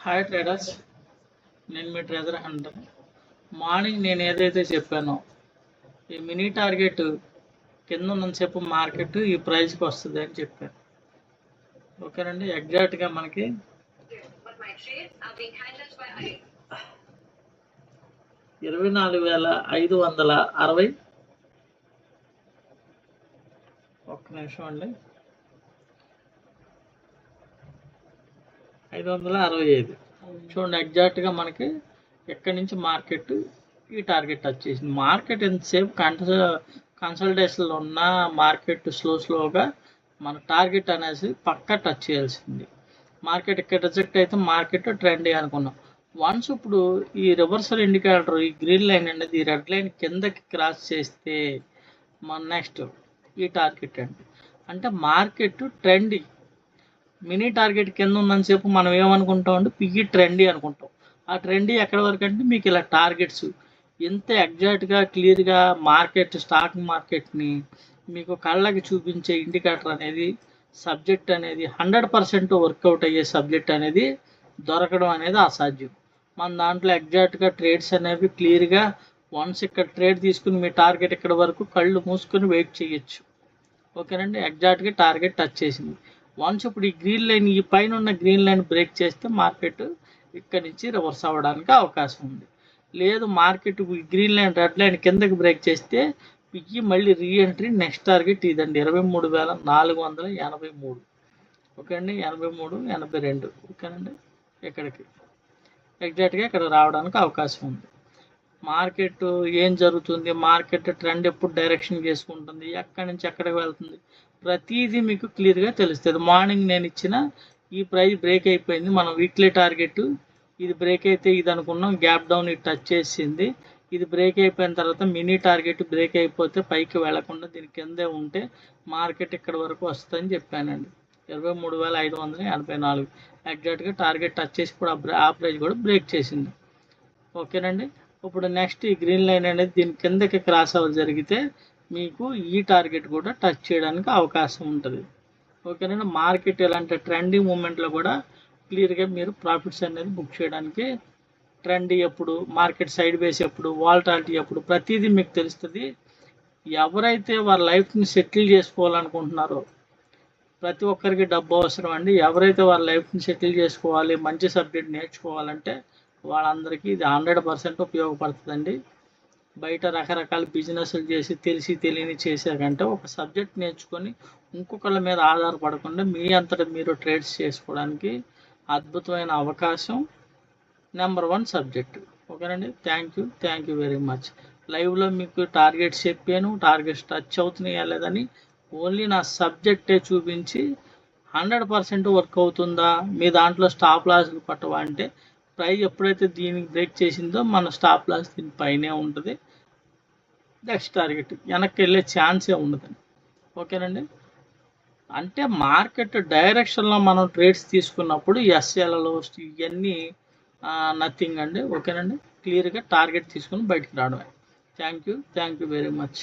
Hi traders, నేను మీ trader Hunter. Morning నేను ఏదైతే చెప్పానో ఈ మినీ టార్గెట్ కింద ఉన్నంతసేపు మార్కెట్ ఈ ప్రైస్కి వస్తుంది అని చెప్పాను. ఓకేనండి, ఎగ్జాక్ట్గా మనకి 24,560. ఒక్క నిమిషం అండి, 565 చూడండి. ఎగ్జాక్ట్గా మనకి ఎక్కడి నుంచి మార్కెట్ ఈ టార్గెట్ టచ్ చేసింది. మార్కెట్ ఎంతసేపు కన్సల్టేషన్లో ఉన్న మార్కెట్ స్లోగా మన టార్గెట్ అనేది పక్కా టచ్ చేయాల్సింది. మార్కెట్ ఇక్కడ రిజెక్ట్ అయితే మార్కెట్ ట్రెండ్ అనుకున్నాం. వన్స్ ఇప్పుడు ఈ రివర్సల్ ఇండికేటర్ ఈ గ్రీన్ లైన్ అనేది ఈ రెడ్ లైన్ కిందకి క్రాస్ చేస్తే మన నెక్స్ట్ ఈ టార్గెట్ అండి. అంటే మార్కెట్ ట్రెండ్ మినీ టార్గెట్ కింద ఉన్నంతసేపు మనం ఏమనుకుంటాం అంటే పిగి ట్రెండీ అనుకుంటాం. ఆ ట్రెండీ ఎక్కడి వరకు అంటే మీకు ఇలా టార్గెట్స్ ఎంత ఎగ్జాక్ట్గా క్లియర్గా స్టాక్ మార్కెట్ని మీకు కళ్ళకి చూపించే ఇండికేటర్ అనేది సబ్జెక్ట్ అనేది 100% వర్కౌట్ అయ్యే సబ్జెక్ట్ అనేది దొరకడం అనేది అసాధ్యం. మన దాంట్లో ఎగ్జాక్ట్గా ట్రేడ్స్ అనేవి క్లియర్గా వన్స్ ఇక్కడ ట్రేడ్ తీసుకుని మీ టార్గెట్ ఇక్కడ వరకు కళ్ళు మూసుకొని వెయిట్ చేయొచ్చు. ఓకేనండి, ఎగ్జాక్ట్గా టార్గెట్ టచ్ చేసింది. వన్స్ ఇప్పుడు ఈ గ్రీన్ లైన్ ఈ పైన ఉన్న గ్రీన్ లైన్ బ్రేక్ చేస్తే మార్కెట్ ఇక్కడ నుంచి రివర్స్ అవ్వడానికి అవకాశం ఉంది. లేదు market green line red line కిందకి బ్రేక్ చేస్తే పిగ్గి మళ్ళీ రీఎంట్రీ నెక్స్ట్ టార్గెట్ ఇదండి 23,483. ఓకే అండి, 83,82. ఓకేనండి, ఇక్కడికి ఎగ్జాక్ట్గా ఇక్కడ రావడానికి అవకాశం ఉంది. మార్కెట్ ఏం జరుగుతుంది, మార్కెట్ ట్రెండ్ ఎప్పుడు డైరెక్షన్ చేసుకుంటుంది, ఎక్కడి నుంచి ఎక్కడికి వెళ్తుంది, ప్రతిదీ మీకు క్లియర్గా తెలుస్తుంది. మార్నింగ్ నేను ఇచ్చిన ఈ ప్రైస్ బ్రేక్ అయిపోయింది. మనం వీక్లీ టార్గెట్ ఇది బ్రేక్ అయితే ఇది అనుకున్నాం, గ్యాప్ డౌన్ ఇది టచ్ చేసింది. ఇది బ్రేక్ అయిపోయిన తర్వాత మినీ టార్గెట్ బ్రేక్ అయిపోతే పైకి వెళ్లకుండా దీని కిందే ఉంటే మార్కెట్ ఇక్కడ వరకు వస్తుందని చెప్పానండి. 23,584 ఎగ్జాక్ట్గా టార్గెట్ టచ్ చేసి ఇప్పుడు ఆ ప్రైస్ కూడా బ్రేక్ చేసింది. ఓకేనండి, ఇప్పుడు నెక్స్ట్ ఈ గ్రీన్ లైన్ అనేది దీని కిందకి క్రాస్ అవ్వ జరిగితే మీకు ఈ టార్గెట్ కూడా టచ్ చేయడానికి అవకాశం ఉంటుంది. ఓకేనండి, మార్కెట్ ఇలాంటి ట్రెండింగ్ మూమెంట్లో కూడా క్లియర్గా మీరు ప్రాఫిట్స్ అనేది బుక్ చేయడానికి ట్రెండ్ ఎప్పుడు, మార్కెట్ సైడ్ వేస్ ఎప్పుడు, వాలటాలిటీ ఎప్పుడు, ప్రతిదీ మీకు తెలుస్తుంది. ఎవరైతే వారి లైఫ్ని సెటిల్ చేసుకోవాలనుకుంటున్నారో ప్రతి ఒక్కరికి డబ్బు అవసరం అండి. ఎవరైతే వారి లైఫ్ని సెటిల్ చేసుకోవాలి, మంచి సబ్జెక్ట్ నేర్చుకోవాలంటే వాళ్ళందరికీ ఇది 100% ఉపయోగపడుతుందండి. బయట రకరకాల బిజినెస్లు చేసి తెలిసి తెలియని చేశాకంటే ఒక సబ్జెక్ట్ నేర్చుకొని ఇంకొకళ్ళ మీద ఆధారపడకుండా మీ అంతటా మీరు ట్రేడ్స్ చేసుకోవడానికి అద్భుతమైన అవకాశం. Number 1 subject. ఓకేనండి, థ్యాంక్ యూ వెరీ మచ్. లైవ్లో మీకు టార్గెట్స్ చెప్పాను, టార్గెట్స్ టచ్ అవుతున్నాయా లేదని ఓన్లీ నా సబ్జెక్టే చూపించి 100% వర్క్ అవుతుందా, మీ దాంట్లో స్టాప్ లాస్లు పట్టవా అంటే ప్రైస్ ఎప్పుడైతే దీనికి బ్రేక్ చేసిందో మన స్టాప్ లాస్ దీని పైనే ఉంటుంది. నెక్స్ట్ టార్గెట్ వెనక్కి వెళ్ళే ఛాన్సే ఉండదండి. ఓకేనండి, అంటే మార్కెట్ డైరెక్షన్లో మనం ట్రేడ్స్ తీసుకున్నప్పుడు ఎస్ఎల్ఎల్ ఇవన్నీ నథింగ్ అండి. ఓకేనండి, క్లియర్గా టార్గెట్ తీసుకుని బయటికి రావడమే. Thank you very much.